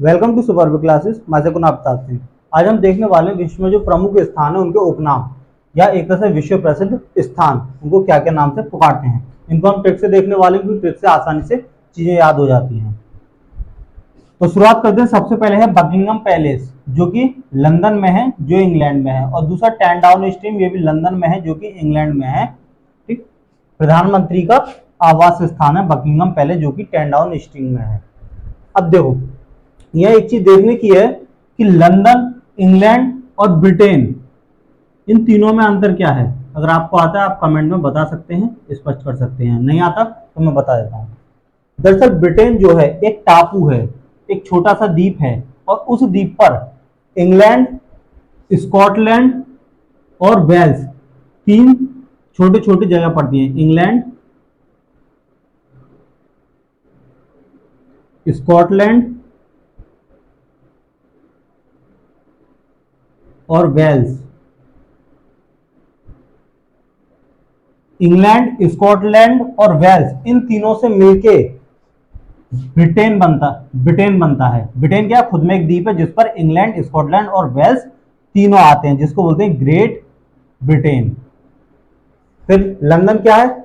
Welcome to super classes. मैं से कुनाब सिंह। आज हम देखने वाले हैं विश्व में जो प्रमुख स्थान है उनके उपनाम या एक तरह से विश्व प्रसिद्ध स्थान उनको क्या क्या नाम से पुकारते हैं। इनको हम ट्रिक से देखने वाले हैं क्योंकि ट्रिक से आसानी से चीजें याद हो जाती हैं। तो शुरुआत करते हैं। सबसे पहले है बकिंगम पैलेस जो कि लंदन में है, जो इंग्लैंड में है, और दूसरा 10 डाउनिंग स्ट्रीट, ये भी लंदन में है जो कि इंग्लैंड में है। ठीक, प्रधानमंत्री का आवास स्थान है बकिंगम पैलेस जो कि 10 डाउनिंग स्ट्रीट में है। अब देखो, यह एक चीज देखने की है कि लंदन, इंग्लैंड और ब्रिटेन, इन तीनों में अंतर क्या है। अगर आपको आता है आप कमेंट में बता सकते हैं, स्पष्ट कर सकते हैं। नहीं आता तो मैं बता देता हूं। दरअसल ब्रिटेन जो है एक टापू है, एक छोटा सा द्वीप है, और उस द्वीप पर इंग्लैंड, स्कॉटलैंड और वेल्स, तीन छोटे छोटे जगह पड़ती हैं। इंग्लैंड, स्कॉटलैंड और वेल्स। इंग्लैंड, स्कॉटलैंड और वेल्स, इन तीनों से मिलके ब्रिटेन बनता है। ब्रिटेन क्या, खुद में एक द्वीप है जिस पर इंग्लैंड, स्कॉटलैंड और वेल्स तीनों आते हैं, जिसको बोलते हैं ग्रेट ब्रिटेन। फिर लंदन क्या है।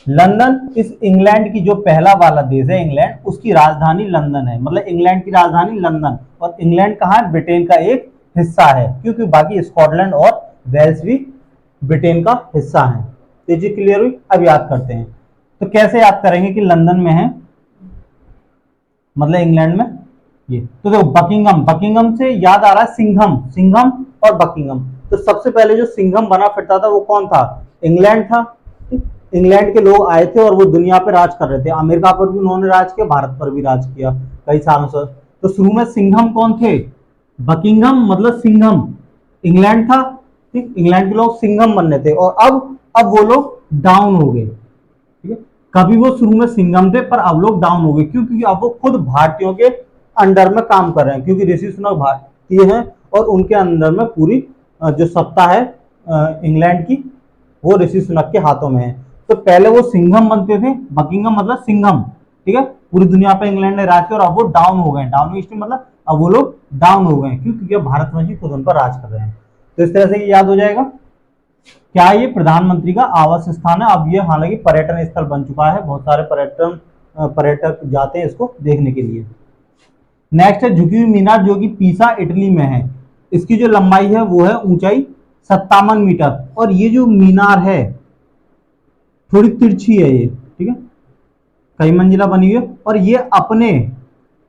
लंदन इस इंग्लैंड की जो पहला वाला देश है इंग्लैंड, उसकी राजधानी लंदन है। मतलब इंग्लैंड की राजधानी लंदन, और इंग्लैंड कहाँ है, ब्रिटेन का एक हिस्सा है, क्योंकि बाकी स्कॉटलैंड और वेल्स भी ब्रिटेन का हिस्सा है। तो ये क्लियर हुई। अब याद करते हैं। तो कैसे याद करेंगे कि लंदन में है मतलब इंग्लैंड में ये। तो देखो, बकिंगम से याद आ रहा है सिंघम और बकिंगम। तो सबसे पहले जो सिंघम बना फिरता था वो कौन था, इंग्लैंड था। इंग्लैंड के लोग आए थे और वो दुनिया पर राज कर रहे थे। अमेरिका पर भी उन्होंने राज किया, भारत पर भी राज किया कई सालों से। तो शुरू में सिंघम कौन थे, बकिंगम मतलब सिंघम इंग्लैंड था। ठीक, इंग्लैंड के लोग सिंघम बनने थे, और अब वो लोग डाउन हो गए। ठीक है, कभी वो शुरू में सिंघम थे पर अब लोग डाउन हो गए। क्यों, क्योंकि अब वो खुद भारतीयों के अंडर में काम कर रहे हैं, क्योंकि ऋषि सुनक भारतीय हैं और उनके अंदर में पूरी जो सत्ता है इंग्लैंड की, वो ऋषि सुनक के हाथों में है। तो पहले वो सिंघम बनते थे, बकिंगम मतलब सिंघम। ठीक है, पूरी दुनिया पे इंग्लैंड ने राज किया और अब वो डाउन हो गए। डाउन ईस्ट मतलब अब वो लोग डाउन हो गए। क्यों, क्योंकि भारतवंशी खुद उन पर राज कर रहे हैं। तो इस तरह से याद हो जाएगा। क्या ये प्रधानमंत्री का आवास स्थान है। अब ये हालांकि पर्यटन स्थल बन चुका है, बहुत सारे पर्यटक जाते हैं इसको देखने के लिए। नेक्स्ट है झुकी हुई मीनार जो कि पीसा इटली में है। इसकी जो लंबाई है वो है ऊंचाई 57 मीटर, और ये जो मीनार है थोड़ी तिरछी है ये। ठीक है, कई मंजिला बनी हुई है, और ये अपने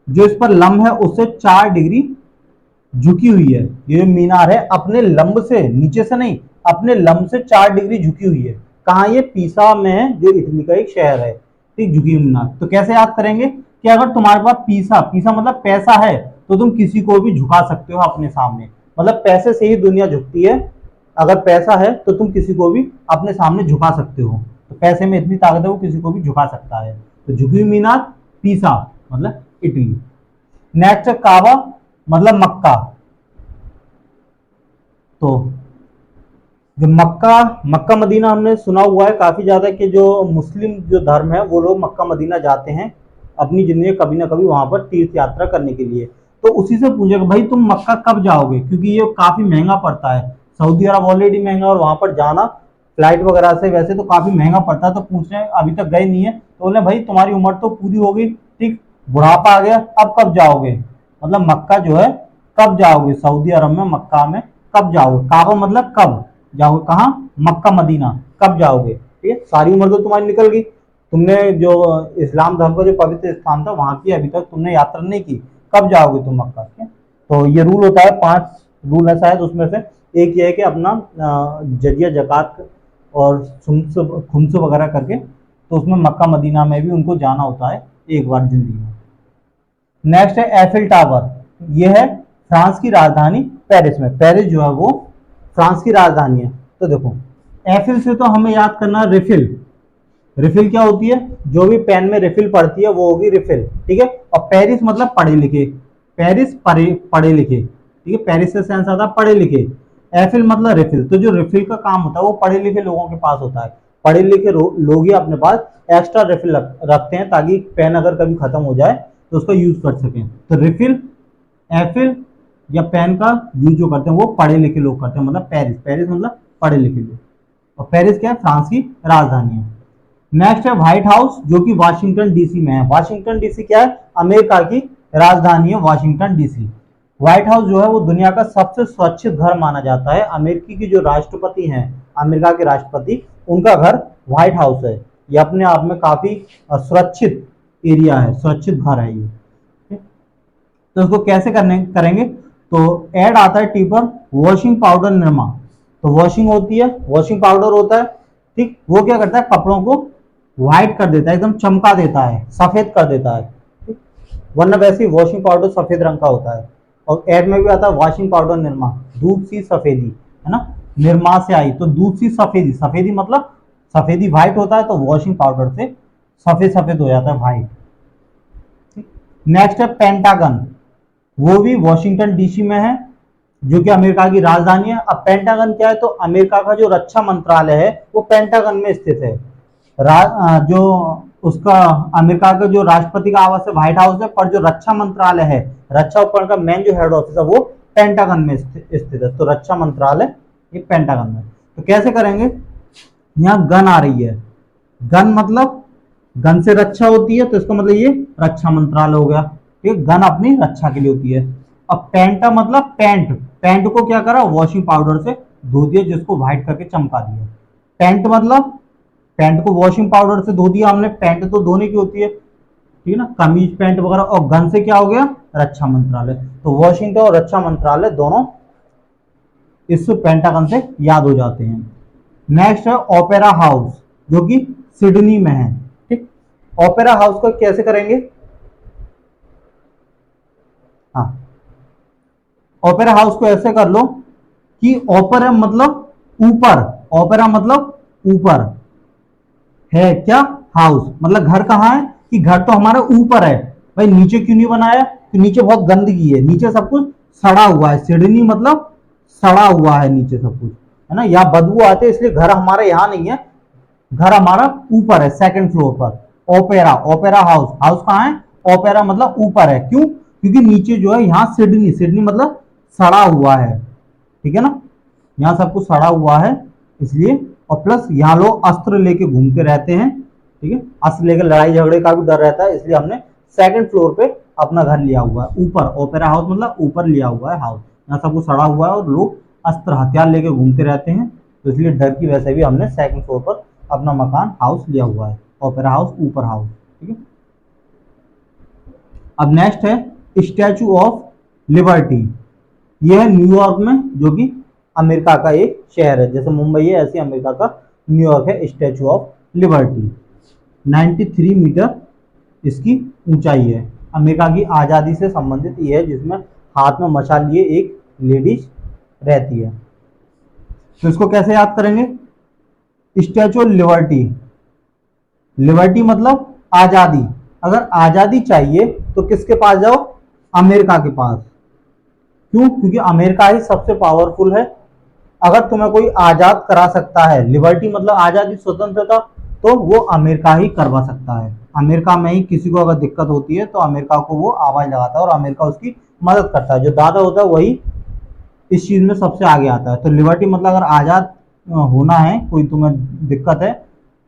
जो इस पर लंब है उससे 4 डिग्री झुकी हुई है। ये जो मीनार है अपने लंब से, नीचे से नहीं, अपने लंब से 4 डिग्री झुकी हुई है। कहाँ, ये पीसा में है जो इटली का एक शहर है। ठीक, झुकी हुई मीनार। तो कैसे याद करेंगे कि अगर तुम्हारे पास पीसा मतलब पैसा है, तो तुम किसी को भी झुका सकते हो अपने सामने। मतलब पैसे से ही दुनिया झुकती है। अगर पैसा है तो तुम किसी को भी अपने सामने झुका सकते हो। तो पैसे में इतनी ताकत है, वो किसी को भी झुका सकता है। तो झुकी हुई मीनार, पीसा मतलब इटली। नेक्स्ट है काबा मतलब मक्का। तो जो मक्का मदीना हमने सुना हुआ है काफी ज्यादा कि जो मुस्लिम जो धर्म है वो लोग मक्का मदीना जाते हैं अपनी जिंदगी में कभी ना कभी वहां पर तीर्थ यात्रा करने के लिए। तो उसी से पूछेगा भाई तुम मक्का कब जाओगे, क्योंकि ये काफी महंगा पड़ता है। सऊदी अरब ऑलरेडी महंगा, और वहां पर जाना फ्लाइट वगैरह से वैसे तो काफी महंगा पड़ता है। तो पूछ रहे हैं, अभी तक गए नहीं है, तो बोले भाई तुम्हारी उम्र तो पूरी हो गई, ठीक, बुढ़ापा आ गया, अब कब जाओगे। मतलब मक्का जो है कब जाओगे, सऊदी अरब में मक्का में कब जाओगे। काबा मतलब कब जाओगे, कहाँ, मक्का मदीना कब जाओगे। ठीक है, सारी उम्र तो तुम्हारी निकल गई। तुमने जो इस्लाम धर्म का जो पवित्र स्थान था वहां की अभी तक तुमने यात्रा नहीं की, कब जाओगे तुम मक्का। तो ये रूल होता है, 5 रूल है शायद, उसमें से एक ये है कि अपना जजिया जकात और खुम्स वगैरह करके, तो उसमें मक्का मदीना में भी उनको जाना होता है एक बार जिंदगी में। नेक्स्ट है एफिल टावर। ये है फ्रांस की राजधानी पेरिस में। पेरिस जो है वो फ्रांस की राजधानी है। तो देखो, एफिल से तो हमें याद करना रिफिल। रिफिल क्या होती है, जो भी पेन में रिफिल पड़ती है वो होगी रिफिल। ठीक है, और पेरिस मतलब पढ़े लिखे, पेरिस पढ़े लिखे। ठीक है, पेरिस से सेंस आता है पढ़े लिखे। एफिल मतलब रिफिल। तो जो रिफिल का काम होता है वो पढ़े लिखे लोगों के पास होता है। पढ़े लिखे लोग ही अपने पास एक्स्ट्रा रिफिल रखते हैं, ताकि पेन अगर कभी खत्म हो जाए तो उसका यूज कर सकें। तो रिफिल एफिल या पेन का यूज जो करते हैं वो पढ़े लिखे लोग करते हैं, मतलब पेरिस, पेरिस मतलब पढ़े लिखे लोग। और पेरिस क्या है, फ्रांस की राजधानी है। नेक्स्ट है व्हाइट हाउस, जो कि वाशिंगटन डीसी में है। वाशिंगटन डीसी क्या है, अमेरिका की राजधानी है वाशिंगटन डीसी। व्हाइट हाउस जो है वो दुनिया का सबसे सुरक्षित घर माना जाता है। अमेरिकी की जो राष्ट्रपति हैं, अमेरिका के राष्ट्रपति, उनका घर व्हाइट हाउस है। ये अपने आप में काफी सुरक्षित एरिया है, सुरक्षित घर है ये। तो इसको कैसे करेंगे, तो ऐड आता है टी पर वॉशिंग पाउडर निरमा। तो वॉशिंग होती है, वॉशिंग पाउडर होता है, ठीक, वो क्या करता है, कपड़ों को व्हाइट कर देता है, एकदम चमका देता है, सफेद कर देता है, ठीक। वरना वैसे ही वॉशिंग पाउडर सफेद रंग का होता है। और एड में भी आता है वॉशिंग पाउडर निरमा, दूध सी सफेदी, है ना, निरमा से आई तो दूध सी सफेदी, सफेदी मतलब सफेदी व्हाइट होता है, तो वॉशिंग पाउडर से सफेद सफेद हो जाता है व्हाइट। नेक्स्ट है पेंटागन, वो भी वॉशिंगटन डीसी में है, जो कि अमेरिका की राजधानी है। अब पेंटागन क्या है, तो अमेरिका का जो रक्षा मंत्रालय है वो पेंटागन में स्थित है। जो उसका अमेरिका का जो राष्ट्रपति का आवास है व्हाइट हाउस है, पर जो रक्षा मंत्रालय है, रक्षा उपकरण का मेन जो हेड ऑफिस है वो पेंटागन में स्थित है। तो रक्षा मंत्रालय ये पेंटागन में। तो कैसे करेंगे, यहाँ गन आ रही है, गन मतलब गन से रक्षा होती है, तो इसका मतलब ये रक्षा मंत्रालय हो गया, ठीक, गन अपनी रक्षा के लिए होती है। अब पेंटा मतलब पैंट, पैंट को क्या करा, वॉशिंग पाउडर से धो दिया, जिसको व्हाइट करके चमका दिया। पैंट मतलब पैंट को वॉशिंग पाउडर से धो दिया हमने, पैंट तो धोने की होती है, ठीक है ना, कमीज पैंट वगैरह। और गन से क्या हो गया, रक्षा मंत्रालय। तो वॉशिंगटन और रक्षा मंत्रालय दोनों इस पेंटागन से याद हो जाते हैं। नेक्स्ट है ओपेरा हाउस, जो कि सिडनी में है, ठीक। ओपेरा हाउस को कैसे करेंगे, हाँ, ओपेरा हाउस को ऐसे कर लो कि ओपेरा मतलब ऊपर, ओपेरा मतलब ऊपर है क्या, हाउस मतलब घर कहाँ है, कि घर तो हमारे ऊपर है। भाई नीचे क्यों नहीं बनाया, तो नीचे बहुत गंदगी है, नीचे सब कुछ सड़ा हुआ है। सिडनी मतलब सड़ा हुआ है नीचे सब कुछ, है ना, यहाँ बदबू आते इसलिए घर हमारे यहाँ नहीं है, घर हमारा ऊपर है, सेकंड फ्लोर पर। ओपेरा, ओपेरा हाउस, हाउस कहाँ है, ओपेरा मतलब ऊपर है, क्यों, क्योंकि नीचे जो है यहाँ सिडनी, सिडनी मतलब सड़ा हुआ है, ठीक है ना, यहाँ सब कुछ सड़ा हुआ है इसलिए। और प्लस यहाँ लोग अस्त्र लेके घूमते रहते हैं, ठीक है, अस्त्र लेके लड़ाई झगड़े का भी डर रहता है, इसलिए हमने सेकंड फ्लोर पे अपना घर लिया हुआ है, ऊपर। ओपेरा हाउस मतलब ऊपर लिया हुआ है हाउस, यहाँ सब कुछ सड़ा हुआ है और लोग अस्त्र हथियार लेके घूमते रहते हैं, तो इसलिए डर की वजह से भी हमने सेकंड फ्लोर पर अपना मकान हाउस लिया हुआ है, ओपेरा हाउस ऊपर हाउस, ठीक है। अब नेक्स्ट है स्टैचू ऑफ लिबर्टी, यह है न्यूयॉर्क में, जो कि अमेरिका का एक शहर है, जैसे मुंबई है ऐसे अमेरिका का न्यूयॉर्क है। स्टैचू ऑफ लिबर्टी 93 मीटर इसकी ऊंचाई है। अमेरिका की आज़ादी से संबंधित ये है, जिसमें हाथ में मशाल लिए एक लेडीज रहती है। तो इसको कैसे याद करेंगे, स्टैचू ऑफ लिबर्टी, लिबर्टी मतलब आज़ादी। अगर आज़ादी चाहिए तो किसके पास जाओ, अमेरिका के पास। क्यों, क्योंकि अमेरिका ही सबसे पावरफुल है। अगर तुम्हें कोई आजाद करा सकता है, लिबर्टी मतलब आजादी, स्वतंत्रता, तो वो अमेरिका ही करवा सकता है। अमेरिका में ही किसी को अगर दिक्कत होती है तो अमेरिका को वो आवाज लगाता है और अमेरिका उसकी मदद करता है। जो दादा होता है वही इस चीज में सबसे आगे आता है। तो लिबर्टी मतलब अगर आजाद होना है, कोई तुम्हें दिक्कत है,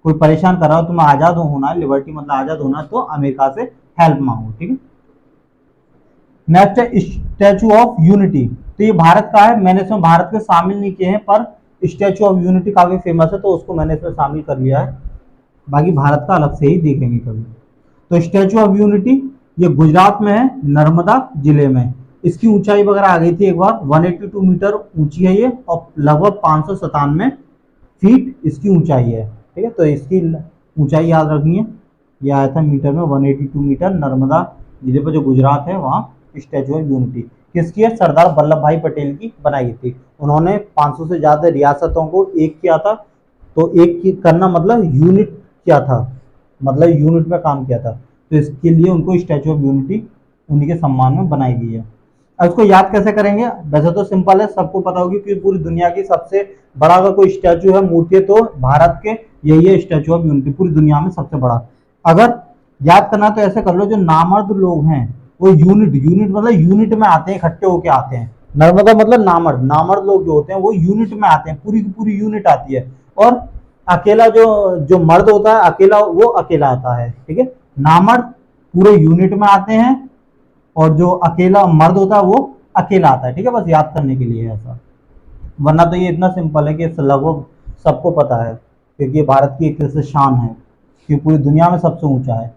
कोई परेशान कर रहा हो, तुम्हें आजाद होना है, लिबर्टी मतलब आजाद होना है, तो अमेरिका से हेल्प मांगो, ठीक है। नेक्स्ट है स्टैचू ऑफ यूनिटी, तो ये भारत का है, मैंने इसमें भारत के शामिल नहीं किए हैं, पर स्टैचू ऑफ यूनिटी काफी फेमस है तो उसको मैंने इसमें शामिल कर लिया है, बाकी भारत का अलग से ही देखेंगे कभी। तो स्टैचू ऑफ यूनिटी ये गुजरात में है, नर्मदा जिले में। इसकी ऊंचाई वगैरह आ गई थी एक बार, 182 मीटर ऊंची है ये, और लगभग 597 फीट इसकी ऊंचाई है, ठीक है। तो इसकी ऊंचाई याद रखनी है, ये आया था मीटर में, 182 मीटर, नर्मदा जिले पर जो गुजरात है वहाँ स्टैचू ऑफ यूनिटी किसकी है, सरदार वल्लभ भाई पटेल की बनाई थी। उन्होंने 500 से ज्यादा रियासतों को एक किया था, तो एक करना मतलब यूनिट किया था, मतलब यूनिट में काम किया था, तो इसके लिए उनको स्टैचू ऑफ यूनिटी उन्हीं के सम्मान में बनाई गई है। अब इसको याद कैसे करेंगे, वैसे तो सिंपल है, सबको पता होगी कि पूरी दुनिया की सबसे बड़ा अगर कोई स्टैचू है, मूर्ति है, तो भारत के यही है, स्टैचू ऑफ यूनिटी, पूरी दुनिया में सबसे बड़ा। अगर याद करना तो ऐसे कर लो, जो नामर्द लोग हैं वो यूनिट, यूनिट मतलब यूनिट में आते हैं, इकट्ठे होके आते हैं। नर्मदा मतलब नामर्द, नामर्द लोग जो होते हैं वो यूनिट में आते हैं, पूरी की पूरी यूनिट आती है। और अकेला जो जो मर्द होता है अकेला, वो अकेला आता है, ठीक है। नामर्द पूरे यूनिट में आते हैं और जो अकेला मर्द होता है वो अकेला आता है, ठीक है। बस याद करने के लिए ऐसा, वरना तो ये इतना सिंपल है कि लगभग सबको पता है, क्योंकि ये भारत की एक तरह से शान है कि पूरी दुनिया में सबसे ऊंचा है।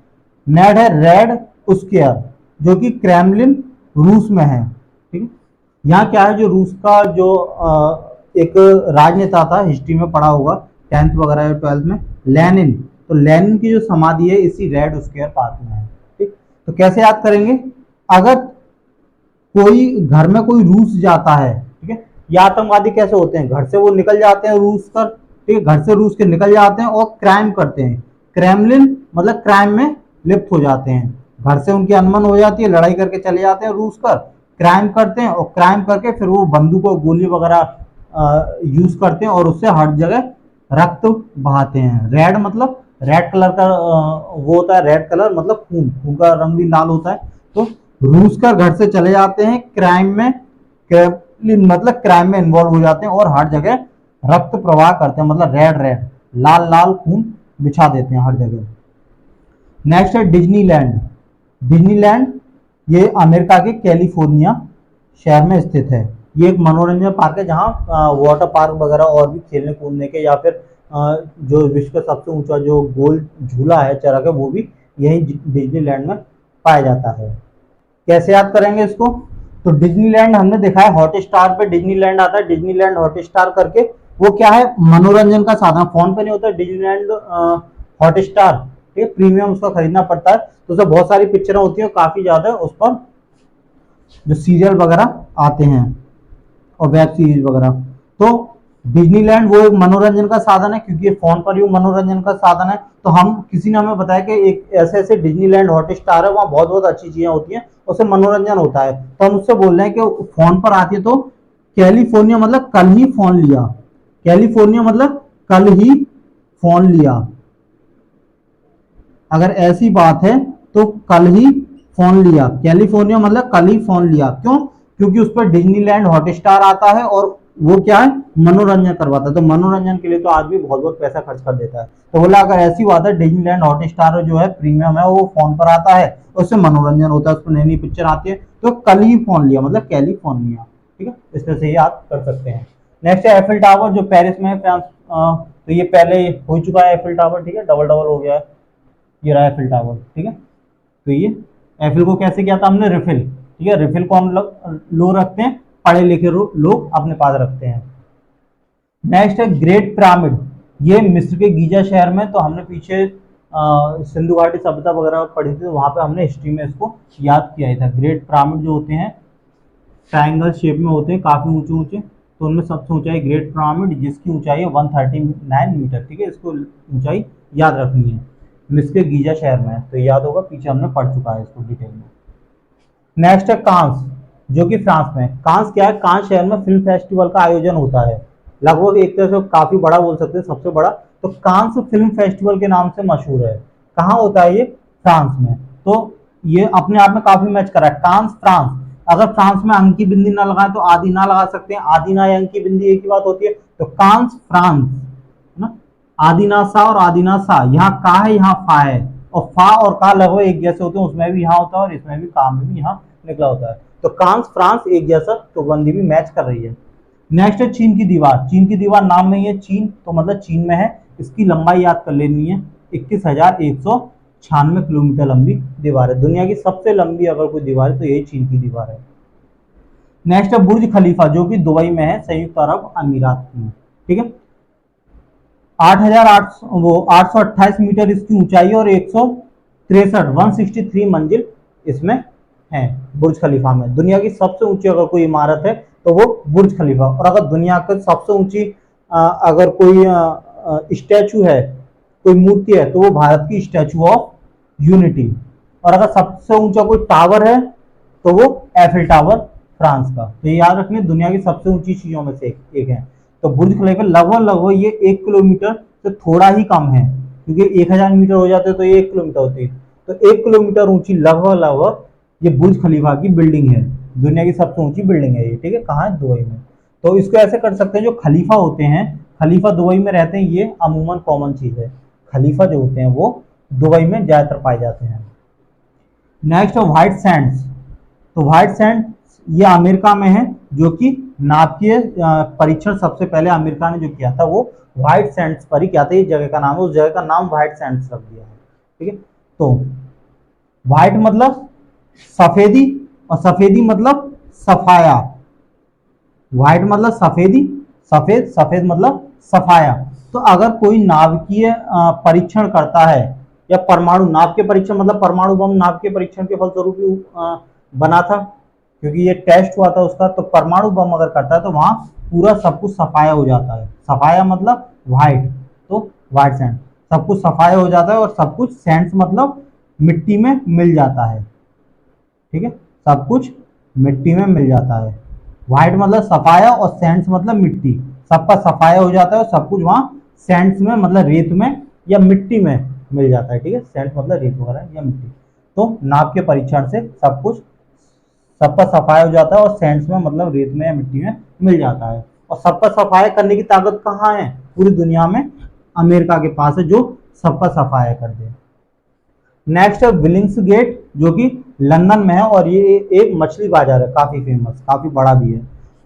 नेड है रेड स्क्वायर, जो कि क्रेमलिन रूस में है, ठीक है। यहाँ क्या है, जो रूस का जो एक राजनेता था, हिस्ट्री में पढ़ा होगा 10th वगैरह या 12th में, लेनिन। तो लेनिन की जो समाधि है इसी रेड स्क्वायर पार्क में है, ठीक। तो कैसे याद करेंगे, अगर कोई घर में कोई रूस जाता है, ठीक है, या आतंकवादी कैसे होते हैं, घर से वो निकल जाते हैं रूस कर, ठीक है, घर से रूस के निकल जाते हैं और क्राइम करते हैं। क्रेमलिन मतलब क्राइम में लिप्त हो जाते हैं, घर से उनकी अनबन हो जाती है, लड़ाई करके चले जाते हैं रूस कर, क्राइम करते हैं और क्राइम करके फिर वो बंदूक और गोली वगैरह यूज करते हैं और उससे हर जगह रक्त बहाते हैं। रेड मतलब रेड कलर का वो होता है, रेड कलर मतलब खून, खून का रंग भी लाल होता है। तो रूस का घर से चले जाते हैं क्राइम में, मतलब क्राइम में इन्वॉल्व हो जाते हैं और हर जगह रक्त प्रवाह करते हैं, मतलब रेड रेड लाल लाल खून बिछा देते हैं हर जगह। नेक्स्ट है डिज्नीलैंड। डिज्नीलैंड ये अमेरिका के कैलिफोर्निया शहर में स्थित है। ये एक मनोरंजन पार्क है जहाँ वाटर पार्क वगैरह और भी खेलने कूदने के, या फिर जो विश्व का सबसे ऊंचा जो गोल झूला है चरख है, वो भी यही डिज्नीलैंड में पाया जाता है। कैसे याद करेंगे इसको, तो डिज्नीलैंड हमने देखा है हॉटस्टार पे डिज्नीलैंड आता है, डिज्नीलैंड हॉटस्टार करके। वो क्या है, मनोरंजन का साधन, फोन पे नहीं होता डिज्नीलैंड हॉटस्टार, ठीक है, प्रीमियम उसका खरीदना पड़ता है। तो उसमें बहुत सारी पिक्चरें होती है, काफी ज्यादा उस पर जो सीरियल वगैरह आते हैं और वेब सीरीज वगैरह। तो डिज्नीलैंड वो एक मनोरंजन का साधन है, क्योंकि फोन पर ही मनोरंजन का साधन है। तो हम किसी ने हमें बताया कि एक ऐसे ऐसे डिज्नीलैंड हॉटस्टार है, वहाँ बहुत बहुत अच्छी चीजें होती हैं, उससे मनोरंजन होता है। तो हम उससे बोल रहे हैं कि फोन पर आती है। तो कैलिफोर्निया मतलब कल ही फोन लिया, कैलिफोर्निया मतलब कल ही फोन लिया, अगर ऐसी बात है तो कल ही फोन लिया। कैलिफोर्निया मतलब कल ही फोन लिया, क्यों, क्योंकि उस पर डिज्नीलैंड हॉटस्टार आता है और वो क्या है, मनोरंजन करवाता है। तो मनोरंजन के लिए तो आदमी बहुत बहुत पैसा खर्च कर देता है। तो बोला अगर ऐसी बात है, डिज्नीलैंड हॉटस्टार जो है प्रीमियम है, वो फोन पर आता है, उससे मनोरंजन होता है, उसमें नई नई पिक्चर आती है। तो कल ही फोन लिया मतलब कैलिफोर्निया, ठीक है, इस तरह से याद कर सकते हैं। नेक्स्ट है एफिल टावर, जो पेरिस में है, फ्रांस। तो ये पहले हो चुका है एफिल टावर, ठीक है, डबल डबल हो गया है, ये रहा एफिल टावर, ठीक है। तो ये एफिल को कैसे किया था हमने, रिफिल, ठीक है, रिफिल को हम लोग रखते हैं, पढ़े लिखे लोग अपने पास रखते हैं। नेक्स्ट है ग्रेट पिरामिड, ये मिस्र के गीजा शहर में। तो हमने पीछे सिंधु घाटी सभ्यता वगैरह पढ़ी थी, तो वहां पे हमने हिस्ट्री में इसको याद किया ही था। ग्रेट पिरामिड जो होते हैं ट्राइंगल शेप में होते हैं, काफी ऊंचे ऊंचे। तो उनमें सबसे ऊंचाई ग्रेट पिरामिड, जिसकी ऊंचाई है 139 मीटर, ठीक है, इसको ऊंचाई याद रखनी है। मिस्र के गीजा शहर में है, तो याद होगा, पीछे हमने पढ़ चुका है इसको डिटेल में। नेक्स्ट है कांस, जो कि फ्रांस में। कांस क्या है, कांस शहर में फिल्म फेस्टिवल का आयोजन होता है, लगभग एक तरह से काफी बड़ा बोल सकते हैं, सबसे बड़ा। तो कांस फिल्म फेस्टिवल के नाम से मशहूर है। कहाँ होता है ये, फ्रांस में। तो ये अपने आप में काफी मैच करा है, कांस फ्रांस। अगर फ्रांस में अंक की बिंदी ना लगाए तो आदि ना लगा सकते हैं, आदि ना या अंक की बिंदी एक ही बात होती है। तो कांस फ्रांस, है ना, आदिना सा और आदिना सा, यहाँ का है यहाँ फा है, और फा और का लगभग एक जैसे होते हैं, उसमें भी यहाँ होता है और इसमें भी, का में भी यहाँ निकला होता है। तो कांस फ्रांस एक जैसा, तो बंदी भी मैच कर रही है। नेक्स्ट है चीन की दीवार। चीन की दीवार नाम में ही है, चीन तो मतलब चीन में है। इसकी लंबाई याद कर लेनी है, 21,196 किलोमीटर लंबी दीवार है। दुनिया की सबसे लंबी अगर कोई दीवार है तो यही चीन की दीवार है। नेक्स्ट है बुर्ज खलीफा, जो कि दुबई में है, संयुक्त अरब अमीरात में, ठीक है। 8,828 मीटर इसकी ऊंचाई और 163 मंजिल इसमें है बुर्ज खलीफा में। दुनिया की सबसे ऊंची अगर कोई इमारत है तो वो बुर्ज खलीफा। और अगर दुनिया की सबसे ऊंची अगर कोई स्टैचू है, कोई मूर्ति है, तो वो भारत की स्टैचू ऑफ यूनिटी। और अगर सबसे ऊंचा कोई टावर है तो वो एफिल टावर फ्रांस का। तो ये याद रखना, दुनिया की सबसे ऊंची चीजों में से एक है। तो बुर्ज खलीफा लगभग लगभग ये 1 किलोमीटर से थोड़ा ही कम है, क्योंकि 1,000 मीटर हो जाते तो ये 1 किलोमीटर होती है। तो 1 किलोमीटर ऊंची लगभग लगभग ये बुर्ज खलीफा की बिल्डिंग है, दुनिया की सबसे ऊंची बिल्डिंग है ये, ठीक है, कहाँ है, दुबई में। तो इसको ऐसे कर सकते हैं, जो खलीफा होते हैं, खलीफा दुबई में रहते हैं, ये अमूमन कॉमन चीज है। खलीफा जो होते हैं वो दुबई में ज्यादातर पाए जाते हैं। नेक्स्ट है व्हाइट सैंड्स। तो व्हाइट सैंड ये अमेरिका में है, जो कि नाभिकीय परीक्षण सबसे पहले अमेरिका ने जो किया था वो व्हाइट सैंड्स पर ही किया था। ये जगह का नाम है, उस जगह का नाम व्हाइट सैंड्स रख दिया है, ठीक है। तो व्हाइट मतलब सफेदी, और सफेदी मतलब सफाया। व्हाइट मतलब सफेदी, सफेद, सफेद मतलब सफाया। तो अगर कोई नाभिकीय परीक्षण करता है, या परमाणु नाभिकीय परीक्षण मतलब परमाणु बम नाभिकीय परीक्षण के फलस्वरूप बना था, क्योंकि ये टेस्ट हुआ था उसका। तो परमाणु बम अगर करता है तो वहां पूरा सब कुछ सफाया हो जाता है। सफाया मतलब व्हाइट, तो व्हाइट सैंड, सब कुछ सफाया हो जाता है, और सब कुछ सैंड्स मतलब मिट्टी में मिल जाता है, ठीक है, सब कुछ मिट्टी में मिल जाता है। व्हाइट मतलब सफाया, और सैंड्स मतलब मिट्टी, सबका सफाया हो जाता है, और सब कुछ वहां सैंड्स में मतलब रेत में या मिट्टी में मिल जाता है, ठीक है, सैंड्स मतलब रेत वगैरह या मिट्टी। तो नाप के परीक्षण से सब कुछ, सबका सफाया हो जाता है, और सैंड्स में मतलब रेत में या मिट्टी में मिल जाता है। और सबका सफाया करने की ताकत कहाँ है पूरी दुनिया में, अमेरिका के पास है, जो सबका सफाया कर दे। नेक्स्ट है विलिंग्स गेट, जो कि लंदन में है, और ये एक मछली बाजार है, काफी फेमस, काफी बड़ा भी है।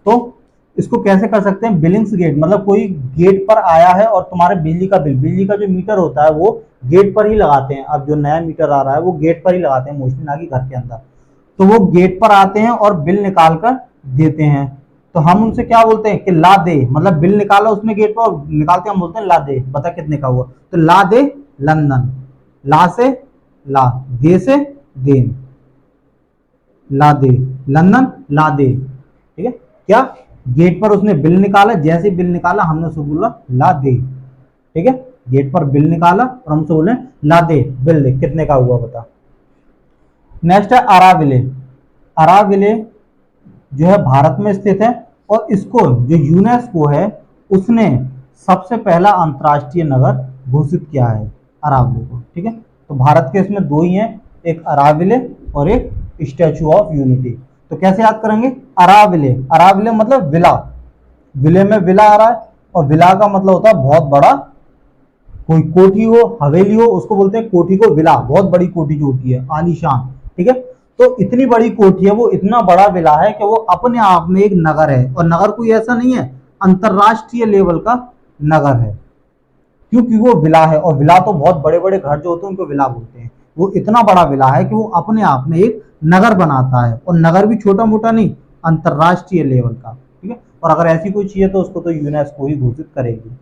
तो इसको कैसे कर सकते हैं, बिलिंग्स गेट मतलब कोई गेट पर आया है, और तुम्हारे बिजली का बिल, बिजली का जो मीटर होता है वो गेट पर ही लगाते हैं। अब जो नया मीटर आ रहा है वो गेट पर ही लगाते हैं मोस्टली, ना कि घर के अंदर। तो वो गेट पर आते हैं और बिल निकाल कर देते हैं। तो हम उनसे क्या बोलते हैं कि ला दे, मतलब बिल निकाला उसने गेट पर, निकालते हम बोलते हैं ला दे, बता कितने का हुआ। तो ला दे लंदन, ला से ला, दे से देन, ला दे लंदन, ला दे, ठीक है। क्या, गेट पर उसने बिल निकाला, जैसे बिल निकाला हमने उसको बोला ला दे, ठीक है। गेट पर बिल निकाला और हमसे बोले ला दे, बिल दे, कितने का हुआ बता। नेक्स्ट है अराविले। अराविले जो है भारत में स्थित है, और इसको जो यूनेस्को है उसने सबसे पहला अंतर्राष्ट्रीय नगर घोषित किया है, अरावली को, ठीक है। तो भारत के इसमें दो ही हैं, एक अराविले और एक स्टैचू ऑफ यूनिटी। तो कैसे याद करेंगे, अराविले, अराविले मतलब विला, विले में विला आ रहा है, और विला का मतलब होता है बहुत बड़ा, कोई कोठी हो, हवेली हो, उसको बोलते हैं कोठी को विला, बहुत बड़ी कोठी जो होती है, आलीशान, ठीक है। तो इतनी बड़ी कोठी है, वो इतना बड़ा विला है कि वो अपने आप में एक नगर है, और नगर कोई ऐसा नहीं है, अंतरराष्ट्रीय लेवल का नगर है, क्योंकि वो विला है। और विला तो बहुत बड़े बड़े घर जो होते हैं उनको विला बोलते हैं। वो इतना बड़ा विला है कि वो अपने आप में एक नगर बनाता है, और नगर भी छोटा मोटा नहीं, अंतरराष्ट्रीय लेवल का, ठीक है। और अगर ऐसी कोई चीज है तो उसको तो यूनेस्को ही घोषित करेगी।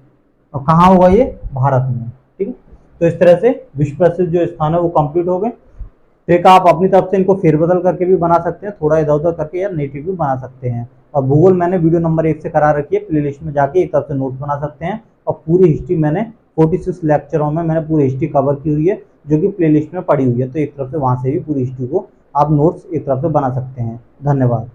और कहाँ होगा ये, भारत में, ठीक है। तो इस तरह से विश्व प्रसिद्ध जो स्थान है वो कंप्लीट हो गए। तो एक आप अपनी तरफ से इनको फेरबदल करके भी बना सकते हैं, थोड़ा इधर उधर करके, या नेटिव भी बना सकते हैं। और भूगोल मैंने वीडियो नंबर 1 से करा रखी है, प्ले लिस्ट में जाके एक तरफ से नोट्स बना सकते हैं। और पूरी हिस्ट्री मैंने 46 लेक्चरों में मैंने पूरी हिस्ट्री कवर की हुई है, जो कि प्ले लिस्ट में पड़ी हुई है। तो एक तरफ से वहां से भी पूरी हिस्ट्री को आप नोट्स एक तरफ से बना सकते हैं। धन्यवाद।